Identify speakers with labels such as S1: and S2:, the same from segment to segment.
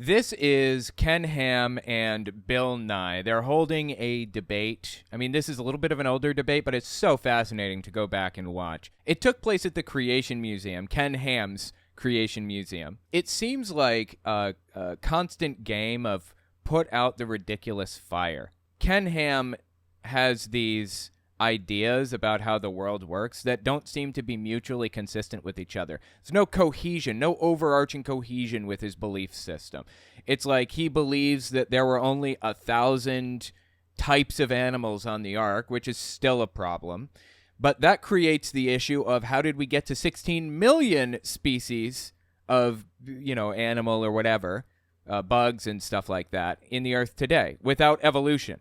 S1: This is Ken Ham and Bill Nye. They're holding a debate. I mean, this is a little bit of an older debate, but it's so fascinating to go back and watch. It took place at the Creation Museum, Ken Ham's Creation Museum. It seems like a constant game of put out the ridiculous fire. Ken Ham has these ideas about how the world works that don't seem to be mutually consistent with each other. There's no cohesion, no overarching cohesion with his belief system. It's like he believes that there were only 1,000 types of animals on the ark, which is still a problem. But that creates the issue of how did we get to 16 million species of, animal or whatever, bugs and stuff like that in the earth today without evolution.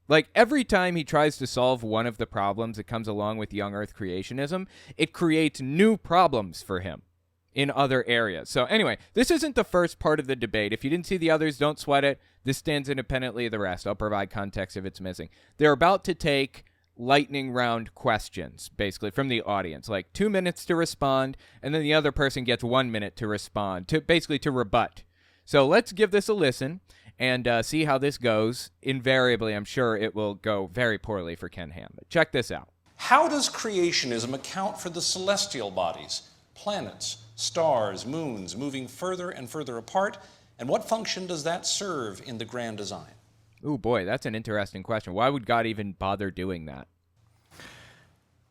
S1: Like, every time he tries to solve one of the problems that comes along with young earth creationism, it creates new problems for him in other areas. So anyway, this isn't the first part of the debate. If you didn't see the others, don't sweat it. This stands independently of the rest. I'll provide context if it's missing. They're about to take lightning round questions, basically, from the audience. Like 2 minutes to respond, and then the other person gets 1 minute to respond, to rebut. So let's give this a listen and see how this goes. Invariably, I'm sure it will go very poorly for Ken Ham. But check this out.
S2: How does creationism account for the celestial bodies, planets, stars, moons, moving further and further apart? And what function does that serve in the grand design?
S1: Ooh, boy, that's an interesting question. Why would God even bother doing that?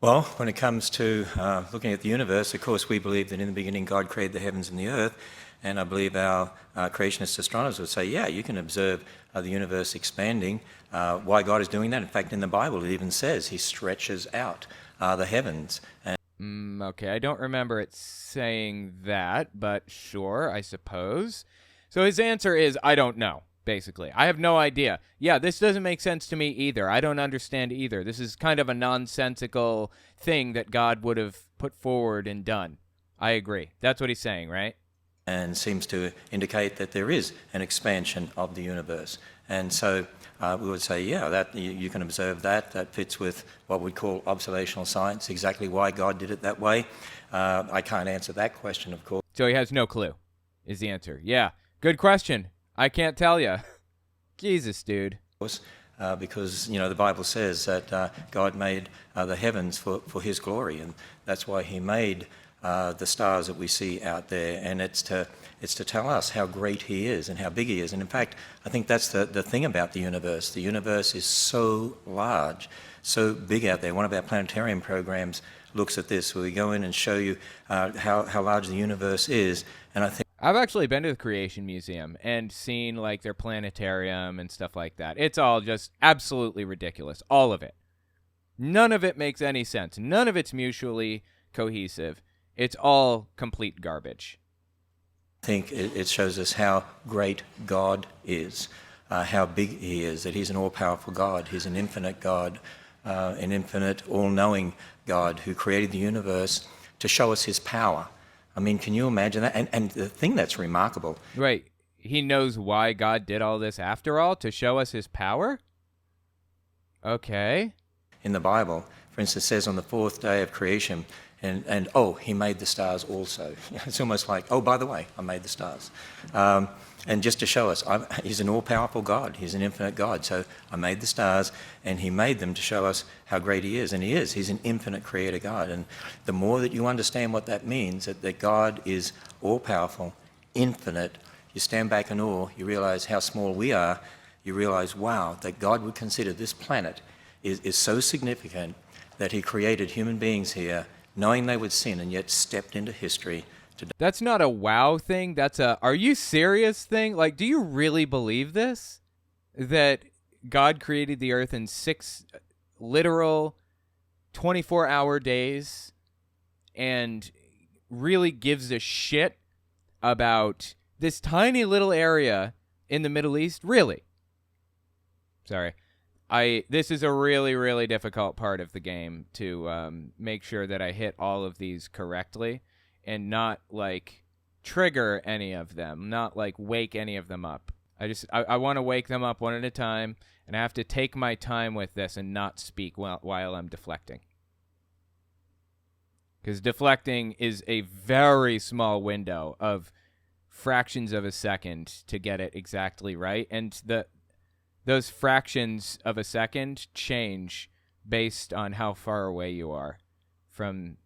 S3: Well, when it comes to looking at the universe, of course, we believe that in the beginning God created the heavens and the earth. And I believe our creationist astronomers would say, yeah, you can observe the universe expanding. Why God is doing that? In fact, in the Bible, it even says he stretches out the heavens.
S1: Okay, I don't remember it saying that, but sure, I suppose. So his answer is, I don't know, basically. I have no idea. Yeah, this doesn't make sense to me either. I don't understand either. This is kind of a nonsensical thing that God would have put forward and done. I agree. That's what he's saying, right?
S3: And seems to indicate that there is an expansion of the universe. And so we would say, yeah, that you can observe that. That fits with what we call observational science. Exactly why God did it that way, I can't answer that question, of course.
S1: So he has no clue, is the answer. Yeah, good question. I can't tell you. Jesus, dude.
S3: Because, the Bible says that God made the heavens for his glory, and that's why he made the stars that we see out there, and it's to tell us how great he is and how big he is. And in fact, I think that's the thing about the universe. The universe is so large, so big out there. One of our planetarium programs looks at this, where we go in and show you how large the universe is. And I think
S1: I've actually been to the Creation Museum and seen like their planetarium and stuff like that. It's all just absolutely ridiculous. All of it. None of it makes any sense. None of it's mutually cohesive. It's all complete garbage.
S3: I think it shows us how great God is, how big he is, that he's an all-powerful God. He's an infinite God, an infinite, all-knowing God who created the universe to show us his power. I mean, can you imagine that? And the thing that's remarkable...
S1: Right. He knows why God did all this after all, to show us his power? Okay.
S3: In the Bible, for instance, it says on the fourth day of creation... And he made the stars also. It's almost like, oh, by the way, I made the stars. And just to show us, he's an all-powerful God. He's an infinite God. So I made the stars, and he made them to show us how great he is. And he is. He's an infinite creator God. And the more that you understand what that means, that God is all-powerful, infinite, you stand back in awe, you realize how small we are, you realize, wow, that God would consider this planet is so significant that he created human beings here knowing they would sin, and yet stepped into history to...
S1: That's not a wow thing. That's a, are you serious thing? Like, do you really believe this? That God created the earth in 6 literal 24-hour days and really gives a shit about this tiny little area in the Middle East? Really? Sorry. This is a really, really difficult part of the game to make sure that I hit all of these correctly and not, like, trigger any of them, not, like, wake any of them up. I want to wake them up one at a time, and I have to take my time with this and not speak while I'm deflecting. Because deflecting is a very small window of fractions of a second to get it exactly right, and those fractions of a second change based on how far away you are from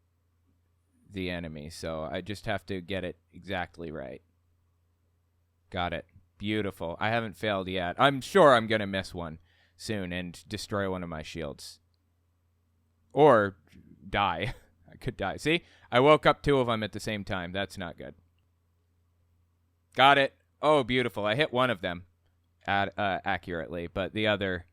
S1: the enemy. So I just have to get it exactly right. Got it. Beautiful. I haven't failed yet. I'm sure I'm going to miss one soon and destroy one of my shields. Or die. I could die. See? I woke up 2 of them at the same time. That's not good. Got it. Oh, beautiful. I hit one of them accurately, but the other...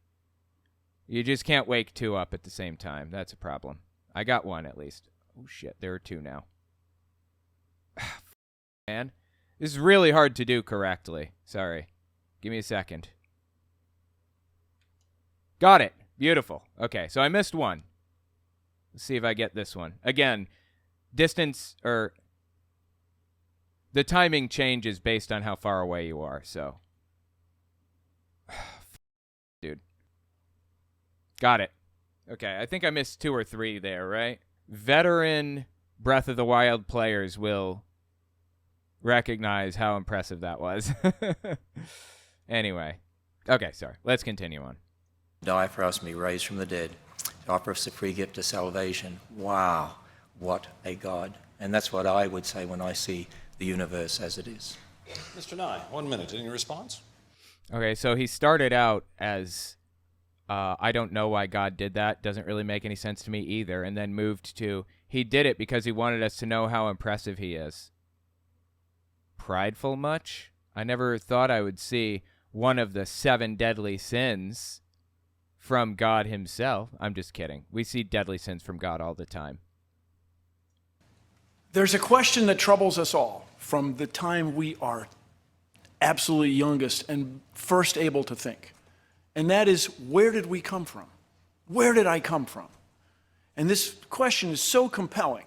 S1: You just can't wake 2 up at the same time. That's a problem. I got one at least. Oh, shit. There are 2 now. Man. This is really hard to do correctly. Sorry. Give me a second. Got it. Beautiful. Okay, so I missed one. Let's see if I get this one. Again, distance, or... The timing changes based on how far away you are, so... Dude. Got it. Okay, I think I missed 2 or 3 there, right? Veteran Breath of the Wild players will recognize how impressive that was. Anyway. Okay, sorry. Let's continue on.
S3: Die for us and be raised from the dead. To offer us the free gift of salvation. Wow, what a God. And that's what I would say when I see the universe as it is.
S2: Mr. Nye, 1 minute. Any response?
S1: Okay, so he started out as... I don't know why God did that. Doesn't really make any sense to me either. And then moved to, he did it because he wanted us to know how impressive he is. Prideful much? I never thought I would see one of the 7 deadly sins from God himself. I'm just kidding. We see deadly sins from God all the time.
S4: There's a question that troubles us all from the time we are absolutely youngest and first able to think. And that is, where did we come from? Where did I come from? And this question is so compelling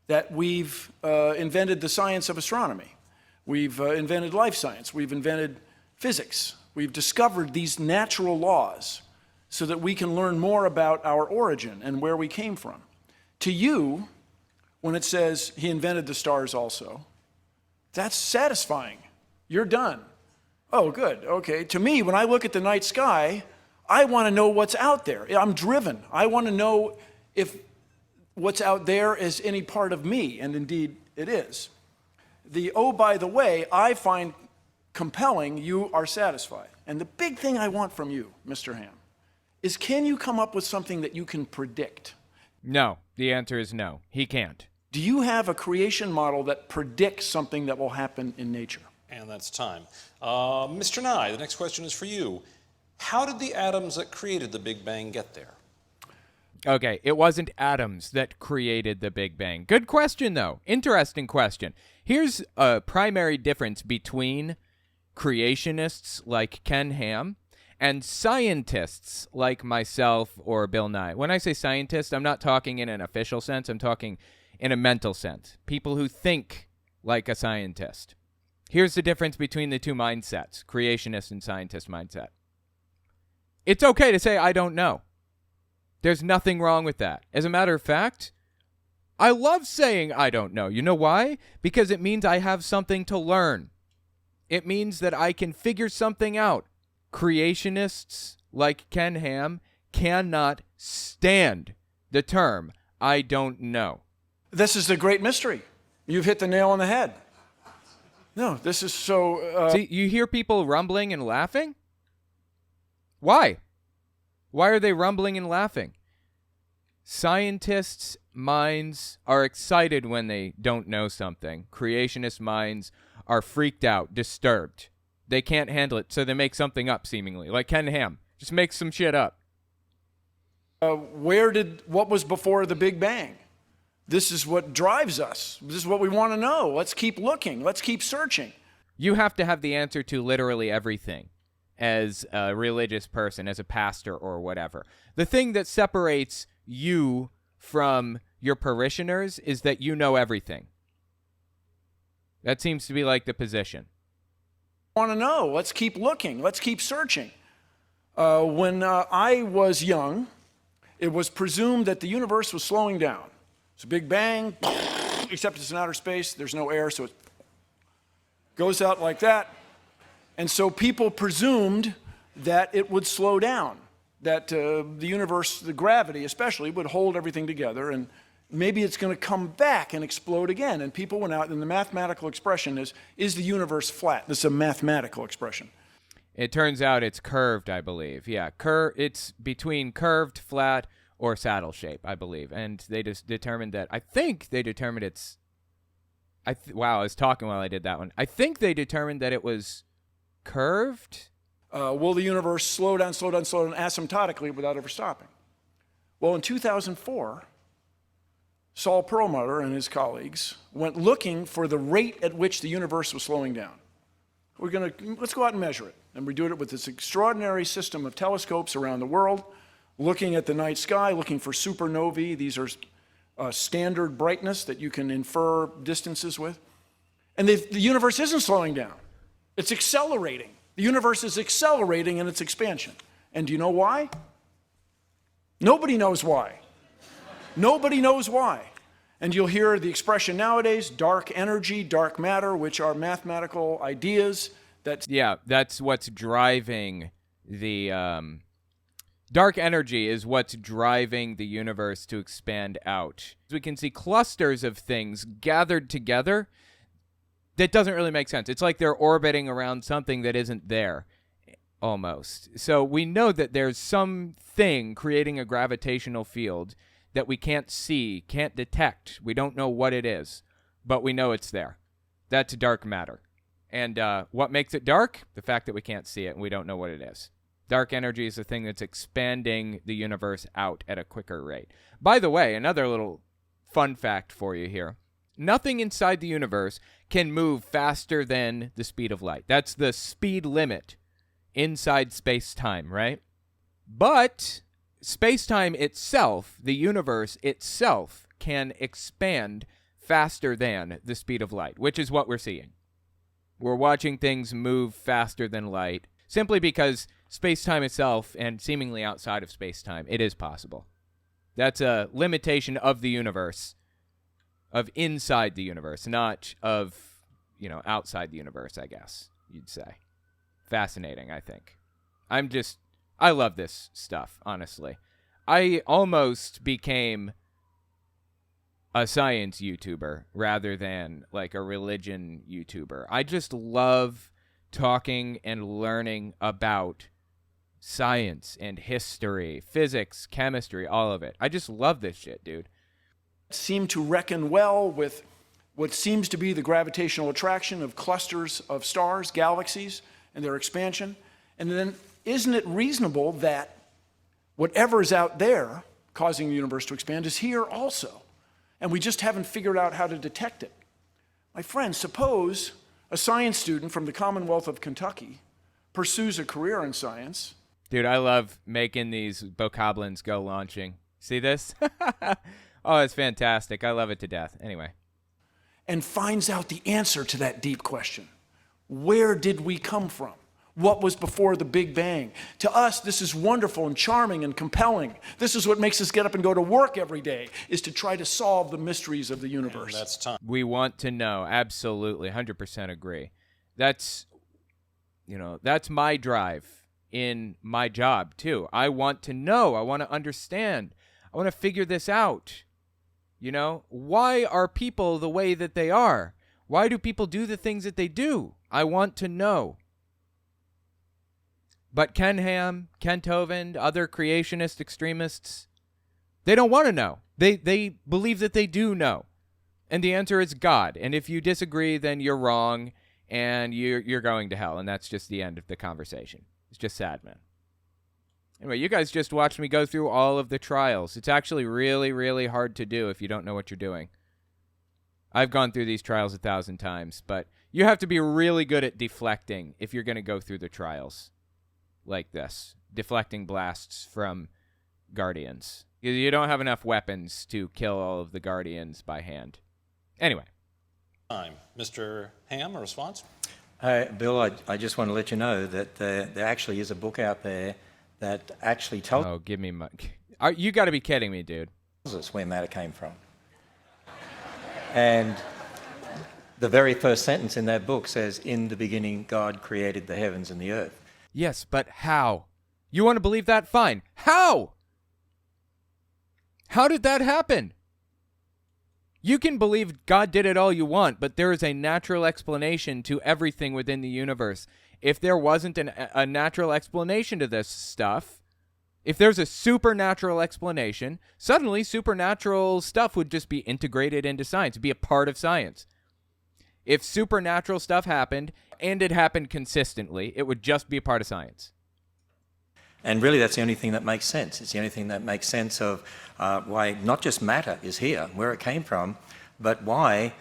S4: that we've invented the science of astronomy. We've invented life science. We've invented physics. We've discovered these natural laws so that we can learn more about our origin and where we came from. To you, when it says he invented the stars also, that's satisfying. You're done. Oh, good. Okay. To me, when I look at the night sky, I want to know what's out there. I'm driven. I want to know if what's out there is any part of me, and indeed it is. The oh, by the way, I find compelling, you are satisfied. And the big thing I want from you, Mr. Hamm, is can you come up with something that you can predict?
S1: No. The answer is no. He can't.
S4: Do you have a creation model that predicts something that will happen in nature?
S2: And that's time. Mr. Nye, the next question is for you. How did the atoms that created the Big Bang get there?
S1: Okay, it wasn't atoms that created the Big Bang. Good question, though. Interesting question. Here's a primary difference between creationists like Ken Ham and scientists like myself or Bill Nye. When I say scientist, I'm not talking in an official sense. I'm talking in a mental sense. People who think like a scientist. Here's the difference between the 2 mindsets, creationist and scientist mindset. It's okay to say, I don't know. There's nothing wrong with that. As a matter of fact, I love saying I don't know. You know why? Because it means I have something to learn. It means that I can figure something out. Creationists like Ken Ham cannot stand the term, I don't know.
S4: This is the great mystery. You've hit the nail on the head. No, this is so...
S1: See, you hear people rumbling and laughing? Why? Why are they rumbling and laughing? Scientists' minds are excited when they don't know something. Creationist minds are freaked out, disturbed. They can't handle it, so they make something up, seemingly. Like Ken Ham. Just make some shit up.
S4: What was before the Big Bang? This is what drives us. This is what we want to know. Let's keep looking. Let's keep searching.
S1: You have to have the answer to literally everything as a religious person, as a pastor or whatever. The thing that separates you from your parishioners is that you know everything. That seems to be like the position.
S4: Want to know. Let's keep looking. Let's keep searching. When I was young, it was presumed that the universe was slowing down. It's a big bang, except it's in outer space. There's no air, so it's... Goes out like that. And so people presumed that it would slow down, that the universe, the gravity especially, would hold everything together, and maybe it's going to come back and explode again. And people went out, and the mathematical expression is the universe flat? This is a mathematical expression.
S1: It turns out it's curved, I believe. Yeah, it's between curved, flat, or saddle shape, I believe. And they just determined that, I think they determined it's, wow, I was talking while I did that one. I think they determined that it was curved.
S4: Will the universe slow down asymptotically without ever stopping? Well, in 2004, Saul Perlmutter and his colleagues went looking for the rate at which the universe was slowing down. Let's go out and measure it. And we do it with this extraordinary system of telescopes around the world, looking at the night sky, looking for supernovae. These are standard brightness that you can infer distances with. And the universe isn't slowing down. It's accelerating. The universe is accelerating in its expansion. And do you know why? Nobody knows why. Nobody knows why. And you'll hear the expression nowadays, dark energy, dark matter, which are mathematical ideas.
S1: That's what's driving the... Dark energy is what's driving the universe to expand out. We can see clusters of things gathered together. That doesn't really make sense. It's like they're orbiting around something that isn't there, almost. So we know that there's something creating a gravitational field that we can't see, can't detect. We don't know what it is, but we know it's there. That's dark matter. And what makes it dark? The fact that we can't see it and we don't know what it is. Dark energy is the thing that's expanding the universe out at a quicker rate. By the way, another little fun fact for you here. Nothing inside the universe can move faster than the speed of light. That's the speed limit inside space-time, right? But space-time itself, the universe itself, can expand faster than the speed of light, which is what we're seeing. We're watching things move faster than light simply because space-time itself, and seemingly outside of space-time, it is possible. That's a limitation of the universe, of inside the universe, not of, outside the universe, I guess you'd say. Fascinating, I think. I love this stuff, honestly. I almost became a science YouTuber rather than like a religion YouTuber. I just love talking and learning about science and history, physics, chemistry, all of it. I just love this shit, dude.
S4: Seem to reckon well with what seems to be the gravitational attraction of clusters of stars, galaxies, and their expansion. And then isn't it reasonable that whatever is out there causing the universe to expand is here also? And we just haven't figured out how to detect it. My friends, suppose a science student from the Commonwealth of Kentucky pursues a career in science.
S1: Dude, I love making these bokoblins go launching. See this? Oh, it's fantastic. I love it to death. Anyway.
S4: And finds out the answer to that deep question. Where did we come from? What was before the Big Bang? To us, this is wonderful and charming and compelling. This is what makes us get up and go to work every day, is to try to solve the mysteries of the universe.
S2: And that's time.
S1: We want to know. Absolutely. 100% agree. That's my drive in my job, too. I want to know. I want to understand. I want to figure this out. Why are people the way that they are? Why do people do the things that they do? I want to know. But Ken Ham, Kent Hovind, other creationist extremists, they don't want to know. They believe that they do know. And the answer is God. And if you disagree, then you're wrong and you're going to hell. And that's just the end of the conversation. It's just sad, man. Anyway, you guys just watched me go through all of the trials. It's actually really, really hard to do if you don't know what you're doing. I've gone through these trials 1,000 times, but you have to be really good at deflecting if you're going to go through the trials like this. Deflecting blasts from Guardians. You don't have enough weapons to kill all of the Guardians by hand. Anyway.
S2: Time. Mr. Hamm, a response?
S3: Bill, I just want to let you know that there actually is a book out there that actually tells
S1: Oh, give me my... You got to be kidding me, dude.
S3: us where matter came from. And The very first sentence in that book says, "In the beginning, God created the heavens and the earth."
S1: Yes, but how? You want to believe that? Fine. How? How did that happen? You can believe God did it all you want, but there is a natural explanation to everything within the universe. If there wasn't a natural explanation to this stuff, if there's a supernatural explanation, suddenly supernatural stuff would just be integrated into science, be a part of science. If supernatural stuff happened, and it happened consistently, it would just be a part of science.
S3: And really, that's the only thing that makes sense. It's the only thing that makes sense of why not just matter is here, where it came from, but why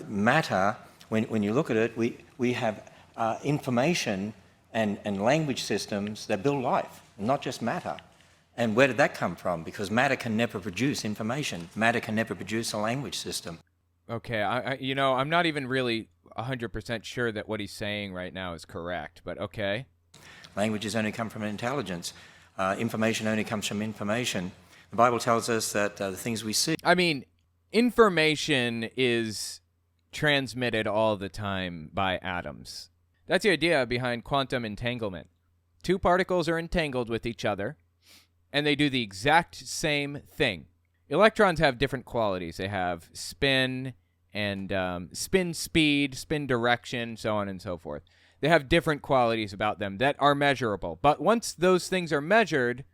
S3: matter, when you look at it, we have information and language systems that build life, not just matter. And where did that come from? Because matter can never produce information. Matter can never produce a language system.
S1: Okay, I'm not even really 100% sure that what he's saying right now is correct, but okay.
S3: Languages only come from intelligence. Information only comes from information. The Bible tells us that the things we see...
S1: I mean, information is transmitted all the time by atoms. That's the idea behind quantum entanglement. Two particles are entangled with each other, and they do the exact same thing. Electrons have different qualities. They have spin and spin speed, spin direction, so on and so forth. They have different qualities about them that are measurable. But once those things are measured,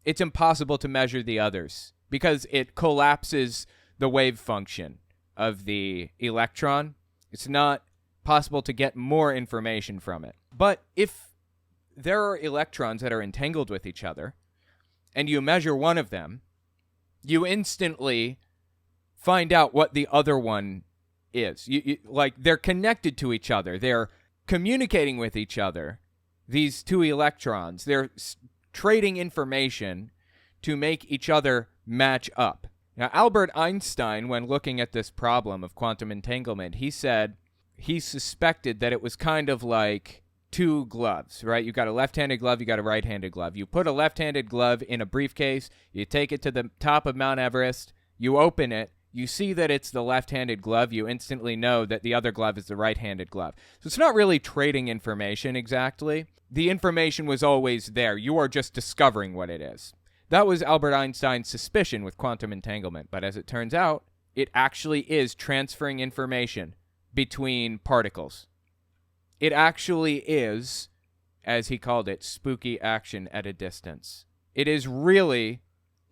S1: it's impossible to measure the others because it collapses the wave function of the electron. It's not possible to get more information from it. But if there are electrons that are entangled with each other, and you measure one of them, you instantly find out what the other one is. Like, they're connected to each other. They're communicating with each other, these two electrons. They're trading information to make each other match up. Now, Albert Einstein, when looking at this problem of quantum entanglement, he said he suspected that it was kind of like two gloves, right? You got a left-handed glove, you got a right-handed glove. You put a left-handed glove in a briefcase, you take it to the top of Mount Everest, you open it, you see that it's the left-handed glove, you instantly know that the other glove is the right-handed glove. So it's not really trading information exactly. The information was always there. You are just discovering what it is. That was Albert Einstein's suspicion with quantum entanglement, but as it turns out, it actually is transferring information between particles. It actually is, as he called it, spooky action at a distance. It is really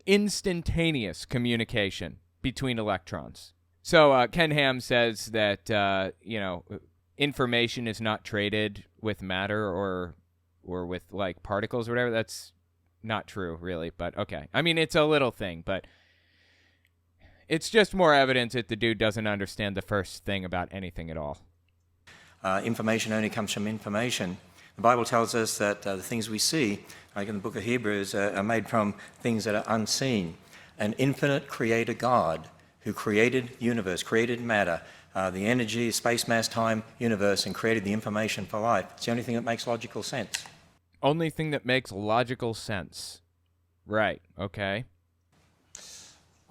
S1: instantaneous communication between electrons. So Ken Ham says that, information is not traded with matter or with, like, particles or whatever. That's not true, really, but okay. I mean, it's a little thing, but it's just more evidence that the dude doesn't understand the first thing about anything at all.
S3: Information only comes from information. The Bible tells us that the things we see, like in the book of Hebrews, are made from things that are unseen. An infinite creator God who created universe, created matter, the energy, space, mass, time, universe, and created the information for life. It's the only thing that makes logical sense.
S1: Only thing that makes logical sense. Right, okay.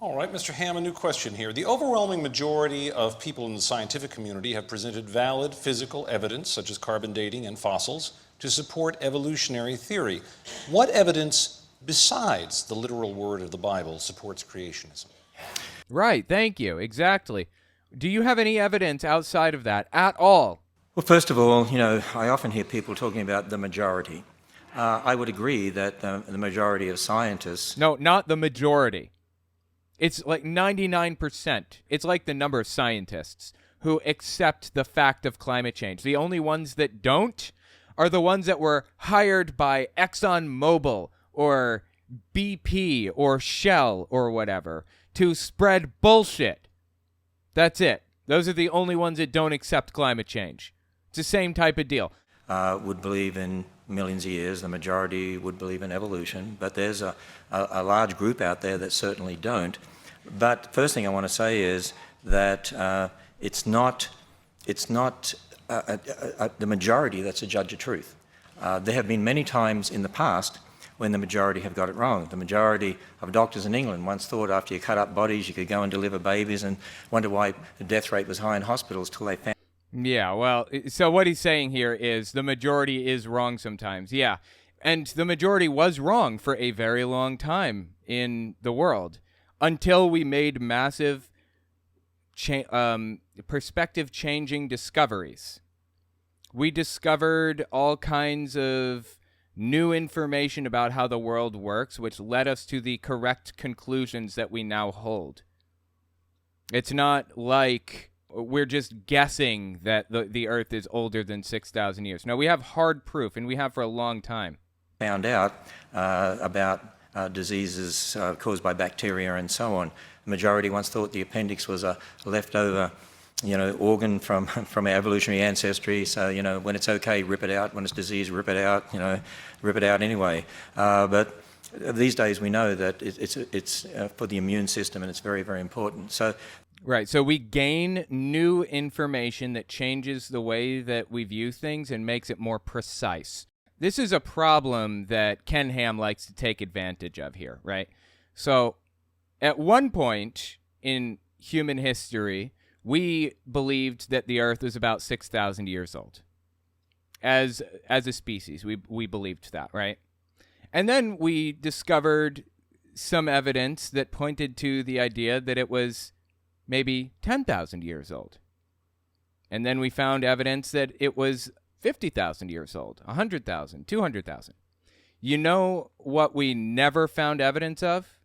S2: All right, Mr. Hamm, a new question here. The overwhelming majority of people in the scientific community have presented valid physical evidence, such as carbon dating and fossils, to support evolutionary theory. What evidence besides the literal word of the Bible supports creationism?
S1: Right, thank you, exactly. Do you have any evidence outside of that at all?
S3: Well, first of all, I often hear people talking about the majority. I would agree that the majority of scientists...
S1: No, not the majority. It's like 99%. It's like the number of scientists who accept the fact of climate change. The only ones that don't are the ones that were hired by ExxonMobil or BP or Shell or whatever to spread bullshit. That's it. Those are the only ones that don't accept climate change. It's the same type of deal.
S3: Would believe in millions of years. The majority would believe in evolution, but there's a large group out there that certainly don't. But first thing I want to say is that it's not the majority that's a judge of truth. There have been many times in the past when the majority have got it wrong. The majority of doctors in England once thought after you cut up bodies you could go and deliver babies, and wonder why the death rate was high in hospitals till they found.
S1: Yeah, well, so what he's saying here is the majority is wrong sometimes. Yeah, and the majority was wrong for a very long time in the world until we made massive perspective-changing discoveries. We discovered all kinds of new information about how the world works, which led us to the correct conclusions that we now hold. It's not like we're just guessing that the Earth is older than 6,000 years. No, we have hard proof, and we have for a long time.
S3: Found out about diseases caused by bacteria and so on. The majority once thought the appendix was a leftover, organ from our evolutionary ancestry. So, when it's okay, rip it out. When it's disease, rip it out. Rip it out anyway. But these days we know that it's for the immune system, and it's very, very important. So.
S1: Right, so we gain new information that changes the way that we view things and makes it more precise. This is a problem that Ken Ham likes to take advantage of here, right? So at one point in human history, we believed that the Earth was about 6,000 years old. As a species, we believed that, right? And then we discovered some evidence that pointed to the idea that it was maybe 10,000 years old. And then we found evidence that it was 50,000 years old, 100,000, 200,000. You know what we never found evidence of?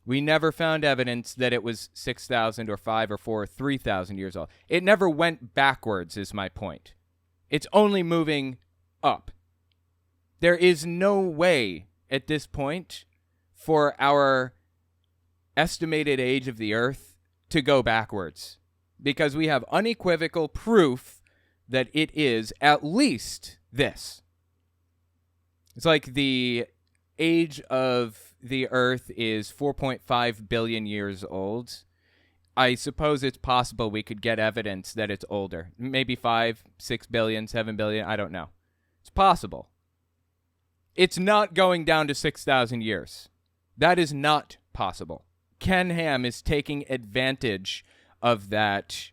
S1: We never found evidence that it was 6,000 or 5 or 4 or 3,000 years old. It never went backwards, is my point. It's only moving up. There is no way at this point for our estimated age of the Earth to go backwards, because we have unequivocal proof that it is at least this. It's like the age of the Earth is 4.5 billion years old. I suppose it's possible we could get evidence that it's older. Maybe 5, 6 billion, 7 billion, I don't know. It's possible. It's not going down to 6,000 years. That is not possible. Ken Ham is taking advantage of that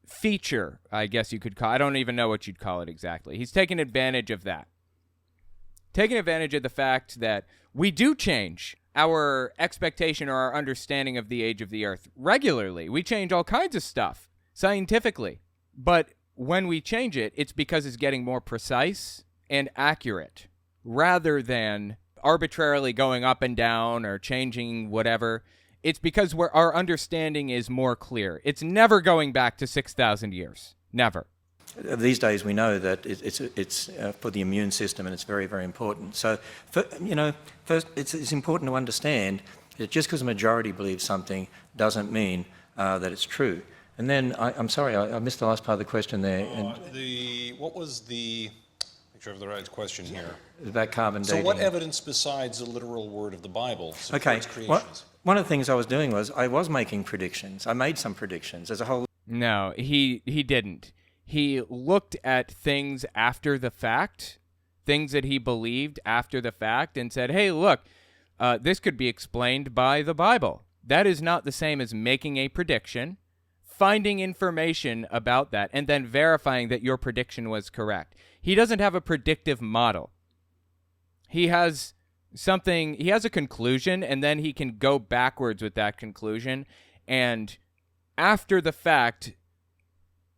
S1: feature, I guess you could call it. I don't even know what you'd call it exactly. He's taking advantage of that. Taking advantage of the fact that we do change our expectation or our understanding of the age of the Earth regularly. We change all kinds of stuff scientifically. But when we change it, it's because it's getting more precise and accurate rather than arbitrarily going up and down or changing whatever. It's because our understanding is more clear. It's never going back to 6,000 years. Never.
S3: These days we know that it's for the immune system, and it's very, very important. So, first it's important to understand that just because a majority believes something doesn't mean that it's true. And then, I'm sorry, I missed the last part of the question there.
S2: What was the... Make sure I have the right question here.
S3: About carbon dating.
S2: So what evidence besides the literal word of the Bible supports creations?
S3: One of the things I was doing was I was making predictions. I made some predictions. There's a whole...
S1: No, he didn't. He looked at things after the fact, things that he believed after the fact, and said, hey, look, this could be explained by the Bible. That is not the same as making a prediction, finding information about that, and then verifying that your prediction was correct. He doesn't have a predictive model. He has a conclusion, and then he can go backwards with that conclusion, and after the fact,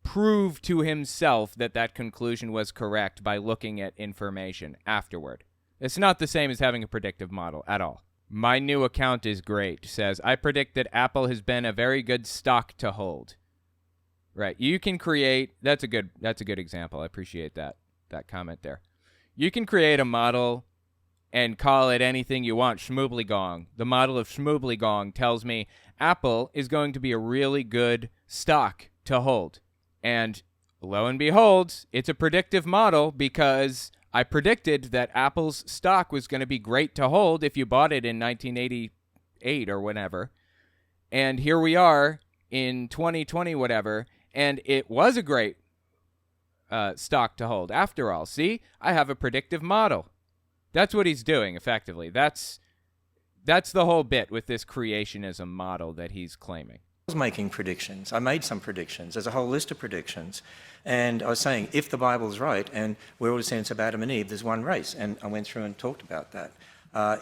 S1: prove to himself that that conclusion was correct by looking at information afterward. It's not the same as having a predictive model at all. My new account is great. Says, I predict that Apple has been a very good stock to hold. Right. You can create, that's a good example. I appreciate that comment there. You can create a model and call it anything you want. Shmoobly-gong. The model of Shmoobly-gong tells me Apple is going to be a really good stock to hold. And lo and behold, it's a predictive model because I predicted that Apple's stock was going to be great to hold if you bought it in 1988 or whatever. And here we are in 2020, whatever, and it was a great stock to hold after all. See, I have a predictive model. That's what he's doing, effectively. That's the whole bit with this creationism model that he's claiming.
S3: I was making predictions. I made some predictions. There's a whole list of predictions. And I was saying, if the Bible's right, and we're all descendants of Adam and Eve, there's one race. And I went through and talked about that.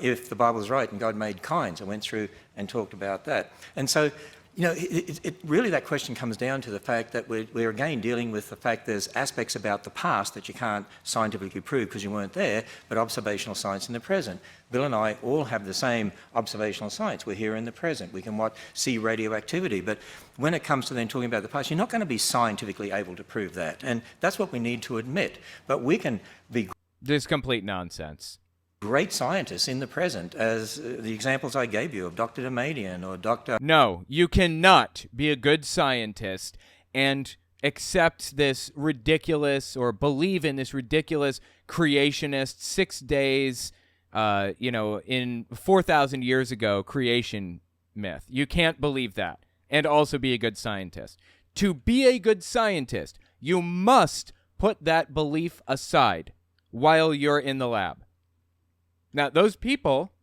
S3: If the Bible's right and God made kinds, I went through and talked about that. And so, you know, it really, that question comes down to the fact that we're again dealing with the fact there's aspects about the past that you can't scientifically prove because you weren't there, but observational science in the present. Bill and I all have the same observational science. We're here in the present. We can see radioactivity. But when it comes to then talking about the past, you're not going to be scientifically able to prove that. And that's what we need to admit. But we can be
S1: This is complete nonsense.
S3: great scientists in the present, as the examples I gave you of Dr. Damadian or Dr.
S1: No, you cannot be a good scientist and accept this ridiculous or believe in this ridiculous creationist 6 days, in 4,000 years ago creation myth. You can't believe that and also be a good scientist. To be a good scientist, you must put that belief aside while you're in the lab. Now, those people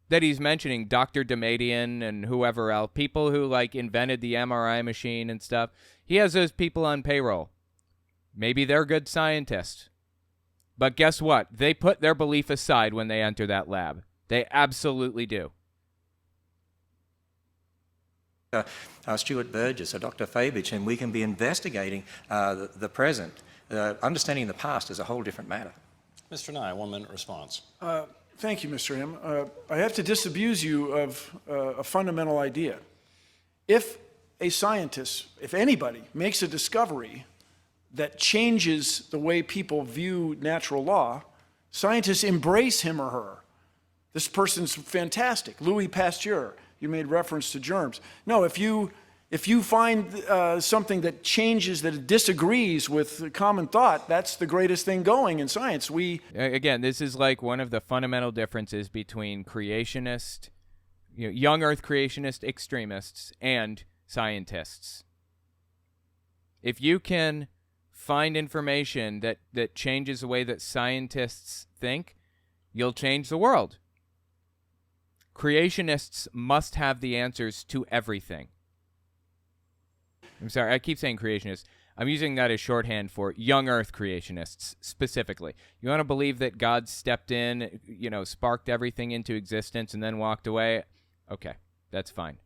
S1: that he's mentioning, Dr. Damadian and whoever else, people who invented the MRI machine and stuff, he has those people on payroll. Maybe they're good scientists. But guess what? They put their belief aside when they enter that lab. They absolutely do.
S3: Stuart Burgess or Dr. Fabich, and we can be investigating the present. Understanding the past is a whole different matter.
S2: Mr. Nye, 1 minute response.
S4: Thank you, Mr. Hamm. I have to disabuse you of a fundamental idea. If a scientist, if anybody, makes a discovery that changes the way people view natural law, scientists embrace him or her. This person's fantastic. Louis Pasteur, you made reference to germs. No, if you find something that changes, that disagrees with common thought, that's the greatest thing going in science.
S1: Again, this is one of the fundamental differences between creationist, young earth creationist extremists and scientists. If you can find information that changes the way that scientists think, you'll change the world. Creationists must have the answers to everything. I'm sorry, I keep saying creationists. I'm using that as shorthand for young earth creationists specifically. You want to believe that God stepped in, sparked everything into existence and then walked away? Okay, that's fine.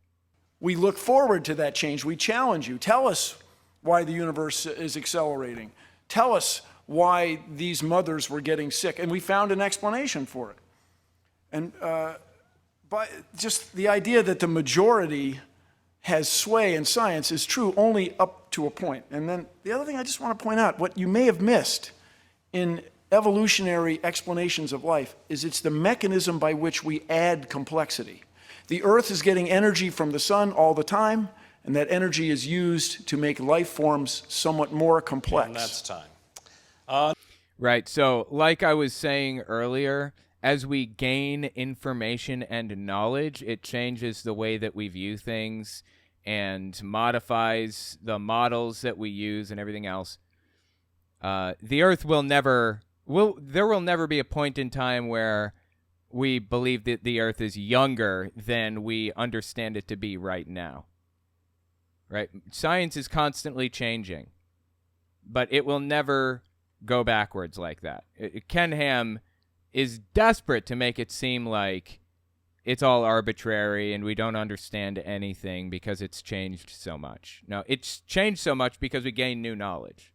S4: We look forward to that change. We challenge you. Tell us why the universe is accelerating. Tell us why these mothers were getting sick. And we found an explanation for it. And but just the idea that the majority has sway in science is true only up to a point. And then the other thing I just want to point out, what you may have missed in evolutionary explanations of life is it's the mechanism by which we add complexity. The Earth is getting energy from the sun all the time, and that energy is used to make life forms somewhat more complex.
S2: And that's time.
S1: Right. So, like I was saying earlier, as we gain information and knowledge, it changes the way that we view things and modifies the models that we use and everything else. The Earth there will never be a point in time where we believe that the Earth is younger than we understand it to be right now. Right? Science is constantly changing, but it will never go backwards like that. Ken Ham is desperate to make it seem like it's all arbitrary and we don't understand anything because it's changed so much. No, it's changed so much because we gain new knowledge.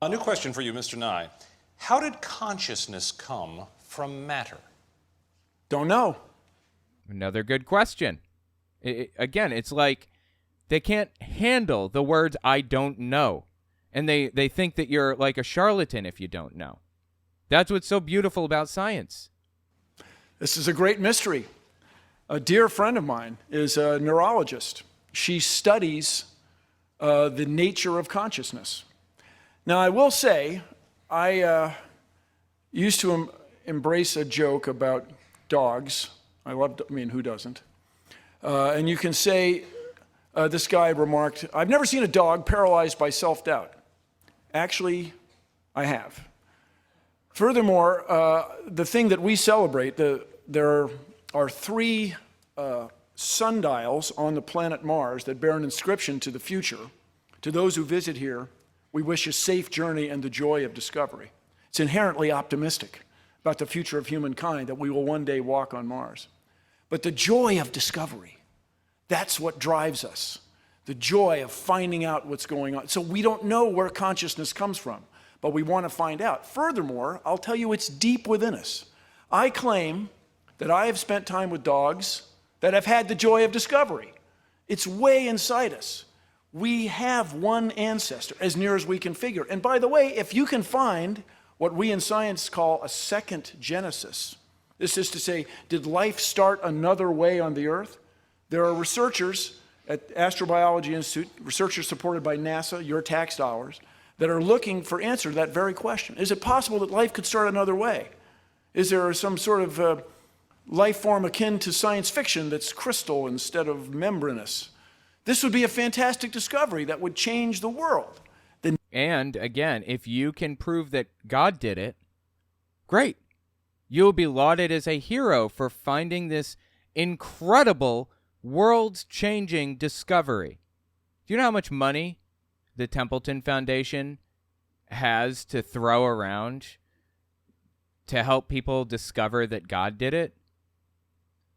S2: A new question for you, Mr. Nye. How did consciousness come from matter?
S4: Don't know.
S1: Another good question. Again, it's like they can't handle the words "I don't know." And they think that you're like a charlatan if you don't know. That's what's so beautiful about science.
S4: This is a great mystery. A dear friend of mine is a neurologist. She studies the nature of consciousness. Now, I will say, I used to embrace a joke about dogs. Who doesn't? And you can say, this guy remarked, "I've never seen a dog paralyzed by self-doubt." Actually, I have. Furthermore, the thing that we celebrate, there are three sundials on the planet Mars that bear an inscription to the future. To those who visit here, we wish a safe journey and the joy of discovery. It's inherently optimistic about the future of humankind, that we will one day walk on Mars. But the joy of discovery, that's what drives us. The joy of finding out what's going on. So we don't know where consciousness comes from, but we want to find out. Furthermore, I'll tell you, it's deep within us. I claim that I have spent time with dogs that have had the joy of discovery. It's way inside us. We have one ancestor, as near as we can figure. And by the way, if you can find what we in science call a second Genesis, this is to say, did life start another way on the earth? There are researchers at Astrobiology Institute, researchers supported by NASA, your tax dollars, that are looking for answer to that very question. Is it possible that life could start another way? Is there some sort of life form akin to science fiction that's crystal instead of membranous? This would be a fantastic discovery that would change the world.
S1: And again, if you can prove that God did it, great. You'll be lauded as a hero for finding this incredible, world-changing discovery. Do you know how much money the Templeton Foundation has to throw around to help people discover that God did it?